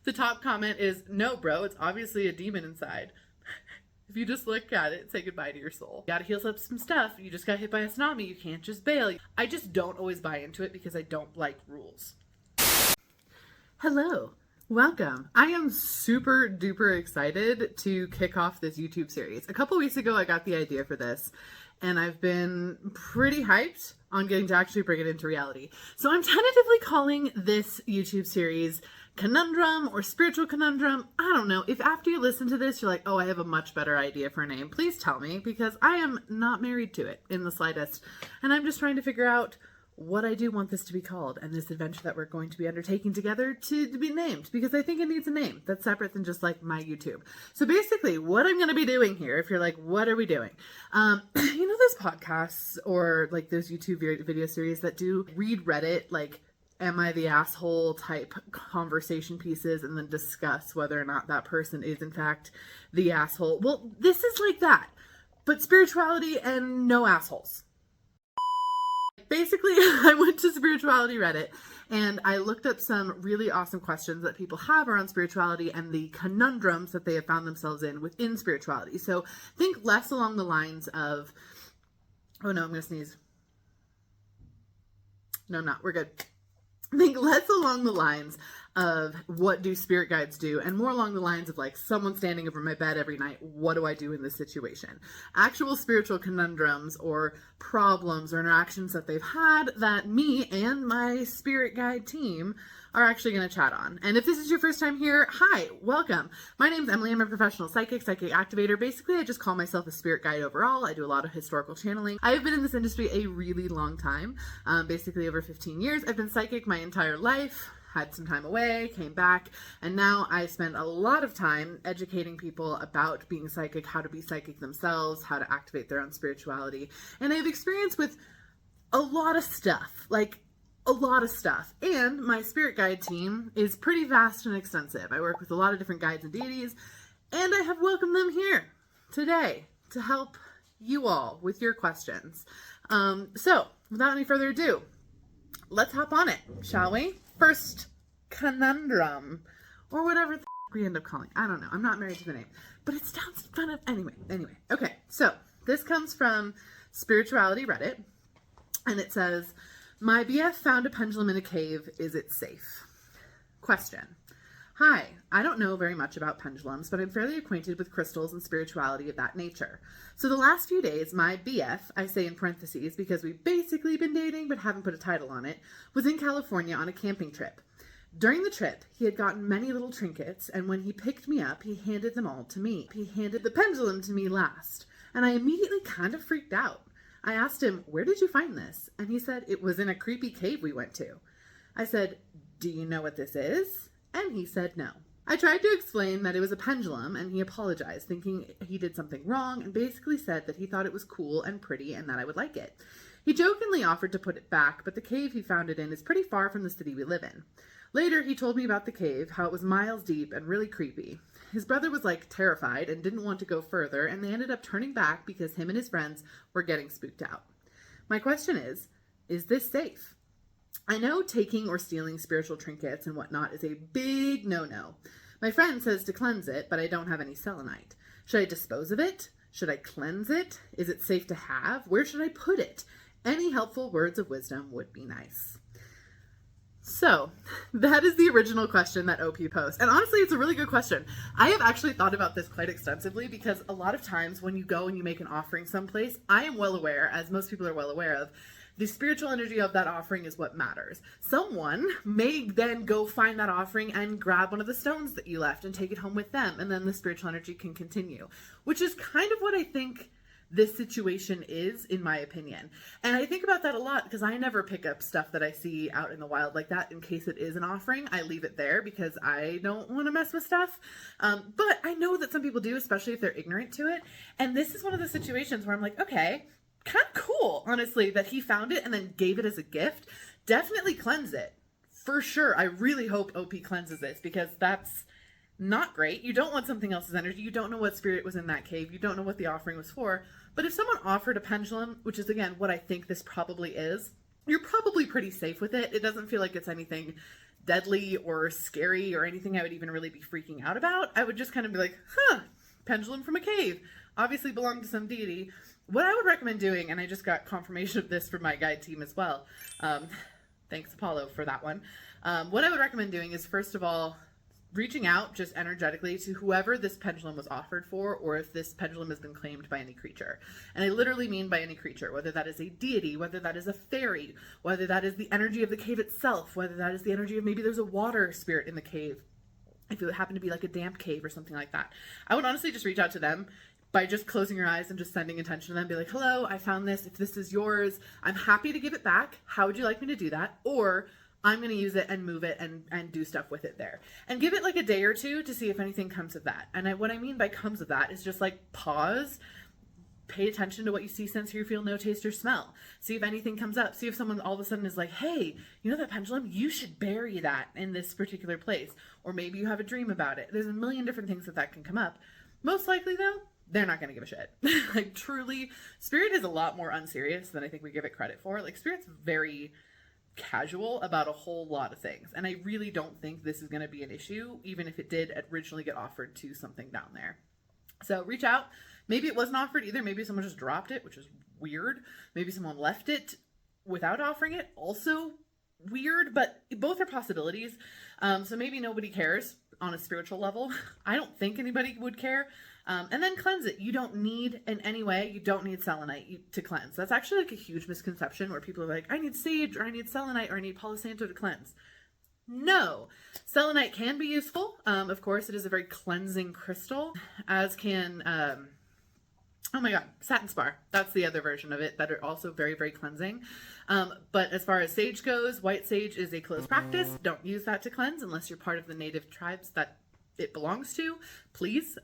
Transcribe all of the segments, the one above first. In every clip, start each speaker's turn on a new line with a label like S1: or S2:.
S1: The top comment is, no, bro, it's obviously a demon inside. If you just look at it, say goodbye to your soul. You gotta heal up some stuff. You just got hit by a tsunami. You can't just bail. I just don't always buy into it because I don't like rules. Hello. Welcome. I am super duper excited to kick off this YouTube series. A couple weeks ago, I got the idea for this, and I've been pretty hyped on getting to actually bring it into reality. So I'm tentatively calling this YouTube series Conundrum or Spiritual Conundrum. I don't know. If after you listen to this, you're like, oh, I have a much better idea for a name, please tell me, because I am not married to it in the slightest. And I'm just trying to figure out what I do want this to be called and this adventure that we're going to be undertaking together to be named, because I think it needs a name that's separate than just like my YouTube. So basically what I'm going to be doing here, if you're like, what are we doing? You know, those podcasts or like those YouTube video series that do read Reddit, like am I the asshole type conversation pieces and then discuss whether or not that person is in fact the asshole. Well, this is like that, but spirituality and no assholes. Basically, I went to Spirituality Reddit and I looked up some really awesome questions that people have around spirituality and the conundrums that they have found themselves in within spirituality. So think less along the lines of, oh no, I'm going to sneeze. No, I'm not. We're good. Think less along the lines of what do spirit guides do and more along the lines of like someone standing over my bed every night. What do I do in this situation? Actual spiritual conundrums or problems or interactions that they've had that me and my spirit guide team are actually going to chat on. And if this is your first time here, hi, welcome. My name's Emily. I'm a professional psychic activator. Basically, I just call myself a spirit guide overall. I do a lot of historical channeling. I have been in this industry a really long time, basically over 15 years. I've been psychic my entire life. Had some time away, came back, and now I spend a lot of time educating people about being psychic, how to be psychic themselves, how to activate their own spirituality. And I have experience with a lot of stuff, like a lot of stuff. And my spirit guide team is pretty vast and extensive. I work with a lot of different guides and deities, and I have welcomed them here today to help you all with your questions. So without any further ado, let's hop on it, shall we? First conundrum, or whatever the we end up calling. I don't know. I'm not married to the name, but it sounds fun of anyway. Okay, so this comes from Spirituality Reddit, and it says, "My BF found a pendulum in a cave. Is it safe?" Question. Hi, I don't know very much about pendulums, but I'm fairly acquainted with crystals and spirituality of that nature. So the last few days, my BF, I say in parentheses because we've basically been dating but haven't put a title on it, was in California on a camping trip. During the trip, he had gotten many little trinkets, and when he picked me up, he handed them all to me. He handed the pendulum to me last, and I immediately kind of freaked out. I asked him, "Where did you find this?" And he said, "It was in a creepy cave we went to." I said, "Do you know what this is?" And he said no. I tried to explain that it was a pendulum, and he apologized, thinking he did something wrong, and basically said that he thought it was cool and pretty and that I would like it. He jokingly offered to put it back, but the cave he found it in is pretty far from the city we live in. Later, he told me about the cave, how it was miles deep and really creepy. His brother was like terrified and didn't want to go further, and they ended up turning back because him and his friends were getting spooked out. My question is this safe? I know taking or stealing spiritual trinkets and whatnot is a big no-no. My friend says to cleanse it, but I don't have any selenite. Should I dispose of it? Should I cleanse it? Is it safe to have? Where should I put it? Any helpful words of wisdom would be nice. So that is the original question that OP posed. And honestly, it's a really good question. I have actually thought about this quite extensively because a lot of times when you go and you make an offering someplace, I am well aware, as most people are well aware of, the spiritual energy of that offering is what matters. Someone may then go find that offering and grab one of the stones that you left and take it home with them, and then the spiritual energy can continue, which is kind of what I think this situation is, in my opinion. And I think about that a lot because I never pick up stuff that I see out in the wild like that in case it is an offering. I leave it there because I don't want to mess with stuff. But I know that some people do, especially if they're ignorant to it. And this is one of the situations where I'm like, okay, kind of cool, honestly, that he found it and then gave it as a gift. Definitely cleanse it. For sure. I really hope OP cleanses this because that's not great. You don't want something else's energy. You don't know what spirit was in that cave. You don't know what the offering was for. But if someone offered a pendulum, which is again what I think this probably is, you're probably pretty safe with it. It doesn't feel like it's anything deadly or scary or anything I would even really be freaking out about. I would just kind of be like, pendulum from a cave, obviously belonged to some deity. What I would recommend doing, and I just got confirmation of this from my guide team as well, thanks Apollo for that one. What I would recommend doing is, first of all, reaching out just energetically to whoever this pendulum was offered for, or if this pendulum has been claimed by any creature. And I literally mean by any creature, whether that is a deity, whether that is a fairy, whether that is the energy of the cave itself, whether that is the energy of maybe there's a water spirit in the cave, if it would happen to be like a damp cave or something like that. I would honestly just reach out to them by just closing your eyes and just sending attention to them. Be like, hello, I found this. If this is yours, I'm happy to give it back. How would you like me to do that? Or I'm going to use it and move it and do stuff with it there. And give it like a day or two to see if anything comes of that. And what I mean by comes of that is just like pause, pay attention to what you see, sense, hear, feel, know, taste, or smell. See if anything comes up. See if someone all of a sudden is like, hey, you know that pendulum? You should bury that in this particular place. Or maybe you have a dream about it. There's a million different things that can come up. Most likely though, they're not going to give a shit. Like truly, spirit is a lot more unserious than I think we give it credit for. Like spirit's very casual about a whole lot of things. And I really don't think this is going to be an issue, even if it did originally get offered to something down there. So reach out. Maybe it wasn't offered either. Maybe someone just dropped it, which is weird. Maybe someone left it without offering it. Also weird, but both are possibilities. So maybe nobody cares on a spiritual level. I don't think anybody would care. And then cleanse it. You don't need, in any way, you don't need selenite to cleanse. That's actually like a huge misconception where people are like, I need sage, or I need selenite, or I need Palo Santo to cleanse. No. Selenite can be useful. Of course, it is a very cleansing crystal, as can, oh my god, satin spar. That's the other version of it that are also very, very cleansing. But as far as sage goes, white sage is a closed practice. Don't use that to cleanse unless you're part of the native tribes that it belongs to, please.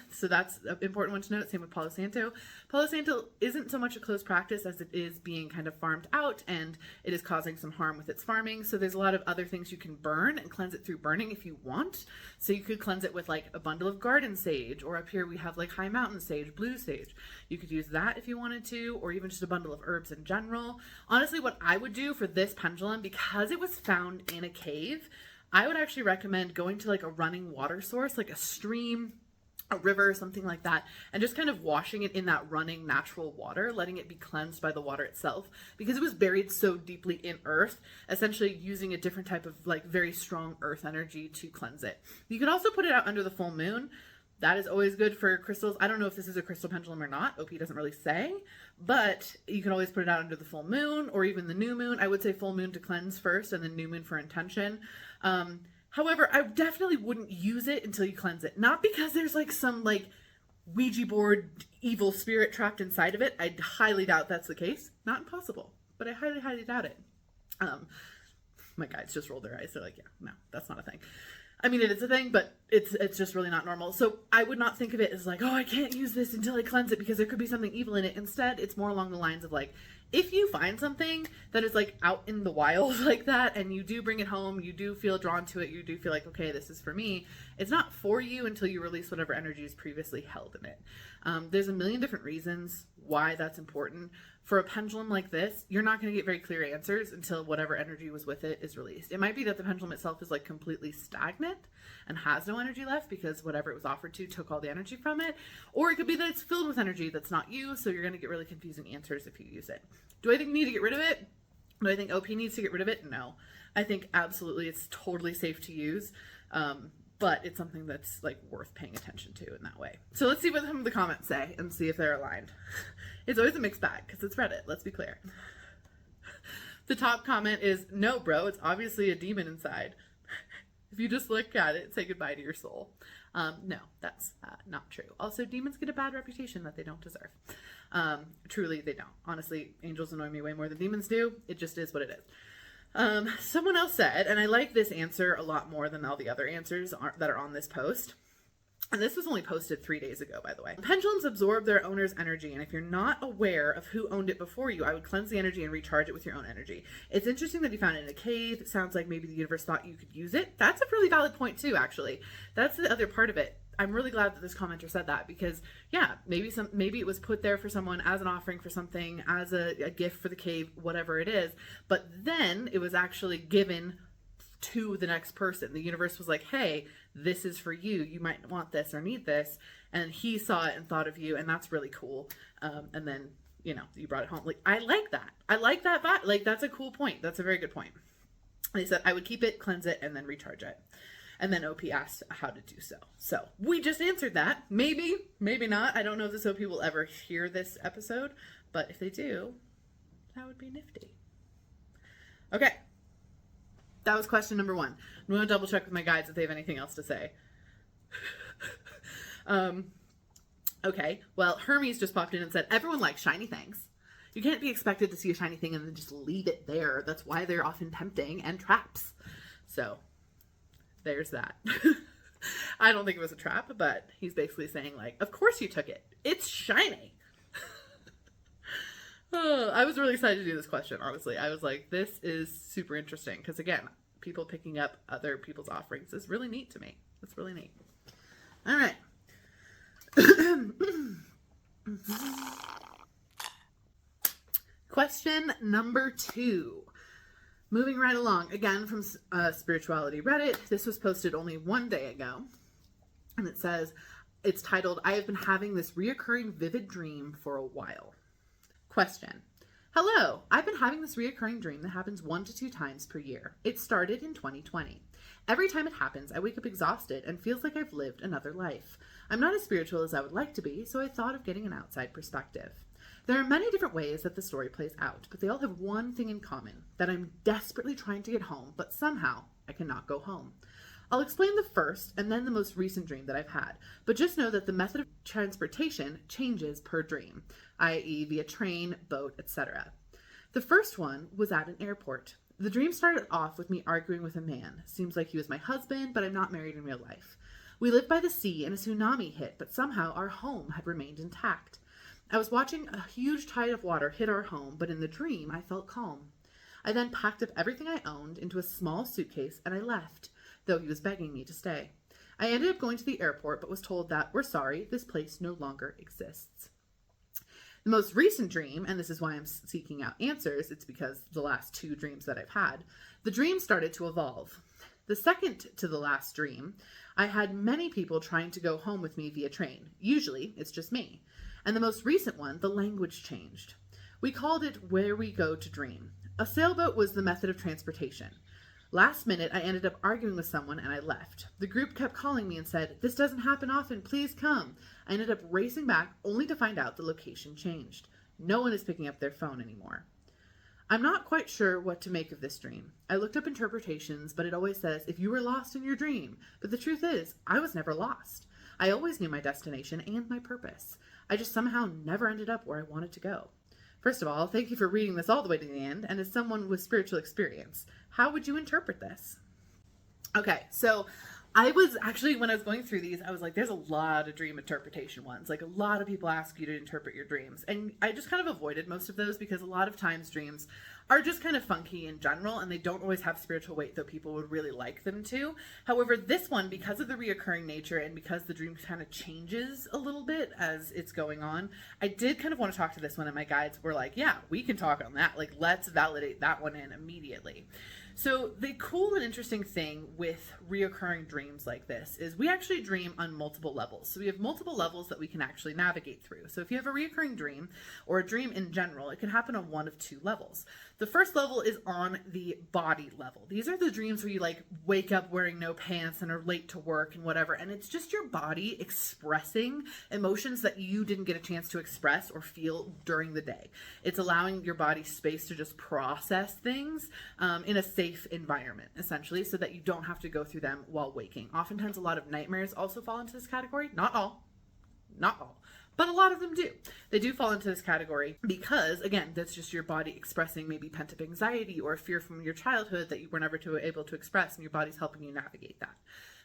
S1: So that's an important one to note. Same with Palo Santo. Palo Santo isn't so much a closed practice as it is being kind of farmed out, and it is causing some harm with its farming. So there's a lot of other things you can burn and cleanse it through burning if you want. So you could cleanse it with like a bundle of garden sage, or up here we have like high mountain sage, blue sage. You could use that if you wanted to, or even just a bundle of herbs in general. Honestly, what I would do for this pendulum, because it was found in a cave, I would actually recommend going to like a running water source, like a stream, a river, something like that, and just kind of washing it in that running natural water, letting it be cleansed by the water itself, because it was buried so deeply in earth, essentially using a different type of like very strong earth energy to cleanse it. You could also put it out under the full moon. That is always good for crystals. I don't know if this is a crystal pendulum or not. OP doesn't really say, but you can always put it out under the full moon or even the new moon. I would say full moon to cleanse first and then new moon for intention. However, I definitely wouldn't use it until you cleanse it. Not because there's like some like Ouija board evil spirit trapped inside of it. I highly doubt that's the case. Not impossible, but I highly, highly doubt it. My guides just rolled their eyes. They're like, yeah, no, that's not a thing. I mean, it is a thing, but it's just really not normal. So I would not think of it as like, oh, I can't use this until I cleanse it because there could be something evil in it. Instead, it's more along the lines of like, if you find something that is like out in the wild like that, and you do bring it home, you do feel drawn to it, you do feel like, okay, this is for me, it's not for you until you release whatever energy is previously held in it. There's a million different reasons why that's important. For a pendulum like this, you're not going to get very clear answers until whatever energy was with it is released. It might be that the pendulum itself is like completely stagnant and has no energy left because whatever it was offered to took all the energy from it. Or it could be that it's filled with energy that's not you, so you're going to get really confusing answers if you use it. Do I think you need to get rid of it? Do I think OP needs to get rid of it? No. I think absolutely it's totally safe to use. But it's something that's like worth paying attention to in that way. So let's see what some of the comments say and see if they're aligned. It's always a mixed bag because it's Reddit, let's be clear. The top comment is, no bro, it's obviously a demon inside. If you just look at it, say goodbye to your soul. No, that's not true. Also, demons get a bad reputation that they don't deserve. Truly, they don't. Honestly, angels annoy me way more than demons do. It just is what it is. Someone else said, and I like this answer a lot more than all the other answers that are on this post. And this was only posted 3 days ago, by the way. Pendulums absorb their owner's energy, and if you're not aware of who owned it before you, I would cleanse the energy and recharge it with your own energy. It's interesting that you found it in a cave. It sounds like maybe the universe thought you could use it. That's a really valid point too, actually. That's the other part of it. I'm really glad that this commenter said that because, yeah, maybe it was put there for someone as an offering for something, as a gift for the cave, whatever it is. But then it was actually given to the next person. The universe was like, hey, this is for you. You might want this or need this. And he saw it and thought of you, and that's really cool. And then, you brought it home. Like, I like that. I like that. Like, that's a cool point. That's a very good point. They said I would keep it, cleanse it, and then recharge it. And then OP asked how to do so. So we just answered that. Maybe, maybe not. I don't know if this OP will ever hear this episode, but if they do, that would be nifty. Okay. That was question number 1. I'm going to double check with my guides if they have anything else to say. Okay. Well, Hermes just popped in and said, everyone likes shiny things. You can't be expected to see a shiny thing and then just leave it there. That's why they're often tempting and traps. So there's that. I don't think it was a trap, but he's basically saying, like, of course you took it. It's shiny. I was really excited to do this question, honestly. I was like, this is super interesting. Because, again, people picking up other people's offerings is really neat to me. It's really neat. All right. Question number 2. Moving right along, again from Spirituality Reddit. This was posted only one day ago. And it says, it's titled, I have been having this reoccurring vivid dream for a while. Question. Hello, I've been having this reoccurring dream that happens 1 to 2 times per year. It started in 2020. Every time it happens, I wake up exhausted and feels like I've lived another life. I'm not as spiritual as I would like to be, so I thought of getting an outside perspective. There are many different ways that the story plays out, but they all have one thing in common, that I'm desperately trying to get home, but somehow I cannot go home. I'll explain the first and then the most recent dream that I've had, but just know that the method of transportation changes per dream, i.e. via train, boat, etc. The first one was at an airport. The dream started off with me arguing with a man. Seems like he was my husband, but I'm not married in real life. We lived by the sea and a tsunami hit, but somehow our home had remained intact. I was watching a huge tide of water hit our home, but in the dream I felt calm. I then packed up everything I owned into a small suitcase and I left, though he was begging me to stay. I ended up going to the airport, but was told that, we're sorry, this place no longer exists. The most recent dream, and this is why I'm seeking out answers, it's because the last 2 dreams that I've had, the dream started to evolve. The second to the last dream, I had many people trying to go home with me via train. Usually, it's just me. And the most recent one, the language changed. We called it Where We Go to Dream. A sailboat was the method of transportation. Last minute, I ended up arguing with someone and I left. The group kept calling me and said, this doesn't happen often, please come. I ended up racing back only to find out the location changed. No one is picking up their phone anymore. I'm not quite sure what to make of this dream. I looked up interpretations, but it always says, if you were lost in your dream. But the truth is, I was never lost. I always knew my destination and my purpose. I just somehow never ended up where I wanted to go. First of all, thank you for reading this all the way to the end, and as someone with spiritual experience, how would you interpret this? Okay, so I was actually, when I was going through these, I was like, there's a lot of dream interpretation ones. Like, a lot of people ask you to interpret your dreams. And I just kind of avoided most of those because a lot of times dreams are just kind of funky in general, and they don't always have spiritual weight, though people would really like them to. However, this one, because of the reoccurring nature and because the dream kind of changes a little bit as it's going on, I did kind of want to talk to this one, and my guides were like, yeah, we can talk on that. Like, let's validate that one in immediately. So the cool and interesting thing with reoccurring dreams like this is we actually dream on multiple levels. So we have multiple levels that we can actually navigate through. So if you have a reoccurring dream or a dream in general, it can happen on one of 2 levels. The first level is on the body level. These are the dreams where you like wake up wearing no pants and are late to work and whatever. And it's just your body expressing emotions that you didn't get a chance to express or feel during the day. It's allowing your body space to just process things in a safe environment, essentially, so that you don't have to go through them while waking. Oftentimes, a lot of nightmares also fall into this category. Not all, but a lot of them do. They do fall into this category because, again, that's just your body expressing maybe pent-up anxiety or fear from your childhood that you were never able to express, and your body's helping you navigate that.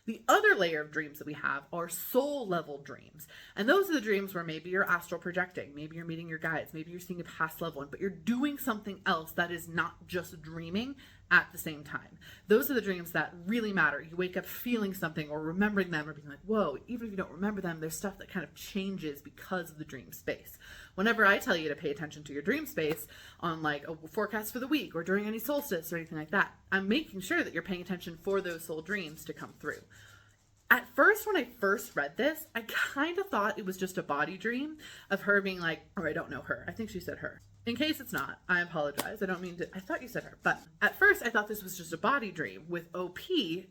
S1: The other layer of dreams that we have are soul level dreams. And those are the dreams where maybe you're astral projecting, maybe you're meeting your guides, maybe you're seeing a past loved one, but you're doing something else that is not just dreaming at the same time. Those are the dreams that really matter. You wake up feeling something or remembering them or being like, whoa, even if you don't remember them, there's stuff that kind of changes because of the dream space. Whenever I tell you to pay attention to your dream space on like a forecast for the week or during any solstice or anything like that, I'm making sure that you're paying attention for those soul dreams to come through. At first, when I first read this, I kind of thought it was just a body dream of her being like, or I don't know her. I think she said her. In case it's not, I apologize. I don't mean to, I thought you said her. But at first, I thought this was just a body dream with OP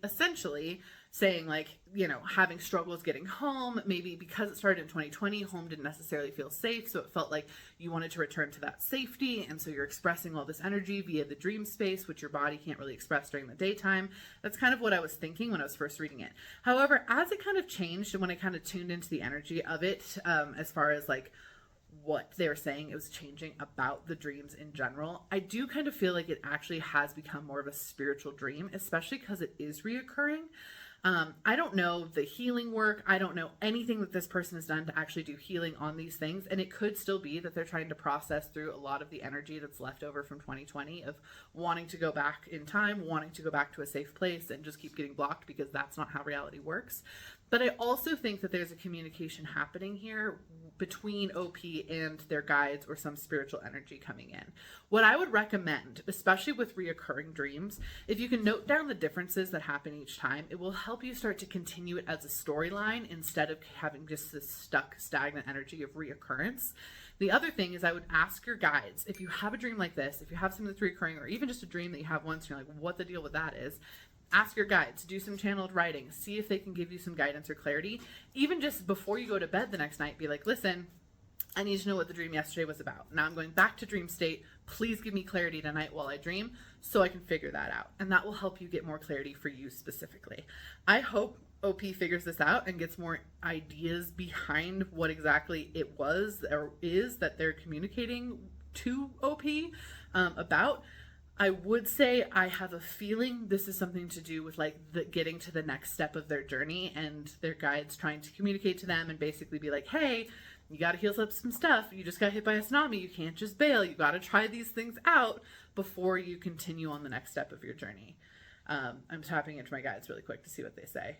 S1: essentially saying like, you know, having struggles getting home. Maybe because it started in 2020, home didn't necessarily feel safe. So it felt like you wanted to return to that safety. And so you're expressing all this energy via the dream space, which your body can't really express during the daytime. That's kind of what I was thinking when I was first reading it. However, as it kind of changed and when I kind of tuned into the energy of it, as far as like what they were saying, it was changing about the dreams in general. I do kind of feel like it actually has become more of a spiritual dream, especially because it is reoccurring. I don't know the healing work. I don't know anything that this person has done to actually do healing on these things. And it could still be that they're trying to process through a lot of the energy that's left over from 2020 of wanting to go back in time, wanting to go back to a safe place and just keep getting blocked because that's not how reality works. But I also think that there's a communication happening here between OP and their guides or some spiritual energy coming in. What I would recommend, especially with reoccurring dreams, if you can note down the differences that happen each time, it will help you start to continue it as a storyline instead of having just this stuck, stagnant energy of reoccurrence. The other thing is I would ask your guides, if you have a dream like this, if you have something that's reoccurring, or even just a dream that you have once and you're like, what the deal with that is, ask your guides, do some channeled writing, see if they can give you some guidance or clarity. Even just before you go to bed the next night, be like, listen, I need to know what the dream yesterday was about. Now I'm going back to dream state. Please give me clarity tonight while I dream so I can figure that out. And that will help you get more clarity for you specifically. I hope OP figures this out and gets more ideas behind what exactly it was or is that they're communicating to OP about. I would say I have a feeling this is something to do with like the getting to the next step of their journey and their guides trying to communicate to them and basically be like, hey, you got to heal up some stuff. You just got hit by a tsunami. You can't just bail. You got to try these things out before you continue on the next step of your journey. I'm tapping into my guides really quick to see what they say.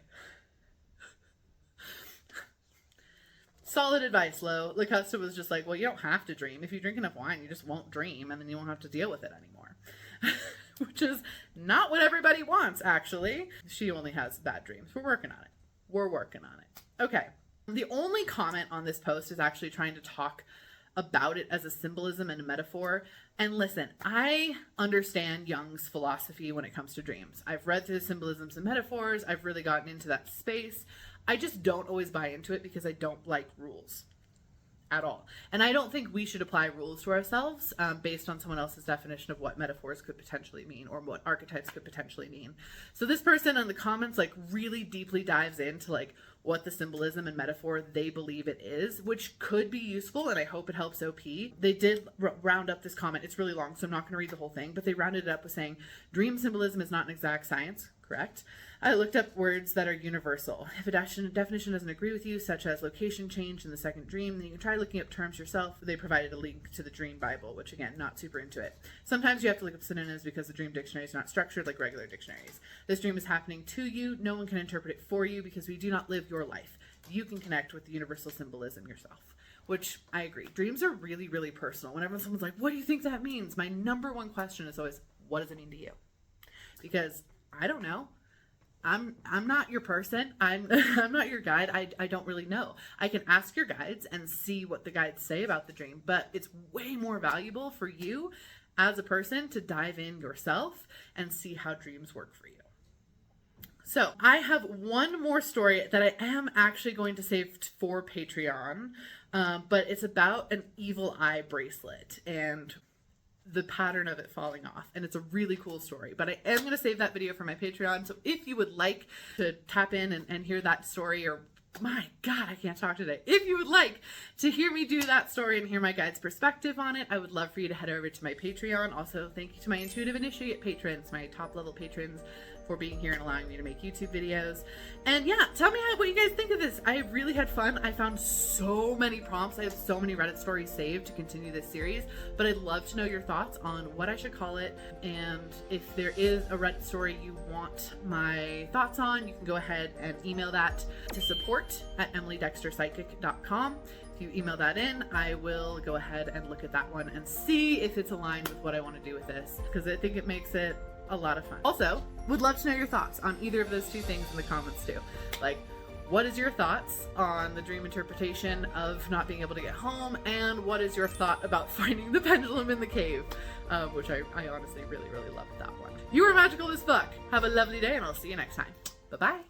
S1: Solid advice, Lo. Lacosta was just like, well, you don't have to dream. If you drink enough wine, you just won't dream, and then you won't have to deal with it anymore. Which is not what everybody wants, actually. She only has bad dreams. We're working on it. We're working on it. Okay. The only comment on this post is actually trying to talk about it as a symbolism and a metaphor. And listen, I understand Jung's philosophy when it comes to dreams. I've read through the symbolisms and metaphors. I've really gotten into that space. I just don't always buy into it because I don't like rules at all. And I don't think we should apply rules to ourselves based on someone else's definition of what metaphors could potentially mean or what archetypes could potentially mean. So this person in the comments like really deeply dives into like what the symbolism and metaphor they believe it is, which could be useful, and I hope it helps OP. They did round up this comment. It's really long, so I'm not going to read the whole thing, but they rounded it up with saying, dream symbolism is not an exact science. Correct. I looked up words that are universal. If a definition doesn't agree with you, such as location change in the second dream, then you can try looking up terms yourself. They provided a link to the Dream Bible, which again, not super into it. Sometimes you have to look up synonyms because the dream dictionary is not structured like regular dictionaries. This dream is happening to you. No one can interpret it for you because we do not live your life. You can connect with the universal symbolism yourself, which I agree. Dreams are really, really personal. Whenever someone's like, what do you think that means? My number one question is always, what does it mean to you? Because I don't know. I'm not your person. I'm not your guide. I don't really know. I can ask your guides and see what the guides say about the dream, but it's way more valuable for you as a person to dive in yourself and see how dreams work for you. So I have one more story that I am actually going to save for Patreon, but it's about an evil eye bracelet and the pattern of it falling off, and it's a really cool story, but I am going to save that video for my Patreon. So if you would like to tap in and hear that story, or my God, I can't talk today. If you would like to hear me do that story and hear my guide's perspective on it, I would love for you to head over to my Patreon. Also, thank you to my Intuitive Initiate patrons, my top level patrons for being here and allowing me to make YouTube videos. And yeah, tell me what you guys think of this. I really had fun. I found so many prompts. I have so many Reddit stories saved to continue this series, but I'd love to know your thoughts on what I should call it. And if there is a Reddit story you want my thoughts on, you can go ahead and email that to support@emilydexterpsychic.com. If you email that in, I will go ahead and look at that one and see if it's aligned with what I want to do with this, because I think it makes it a lot of fun. Also, would love to know your thoughts on either of those two things in the comments too. Like, what is your thoughts on the dream interpretation of not being able to get home, and what is your thought about finding the pendulum in the cave, which I honestly really loved that one. You are magical as fuck. Have a lovely day, and I'll see you next time. Bye-bye.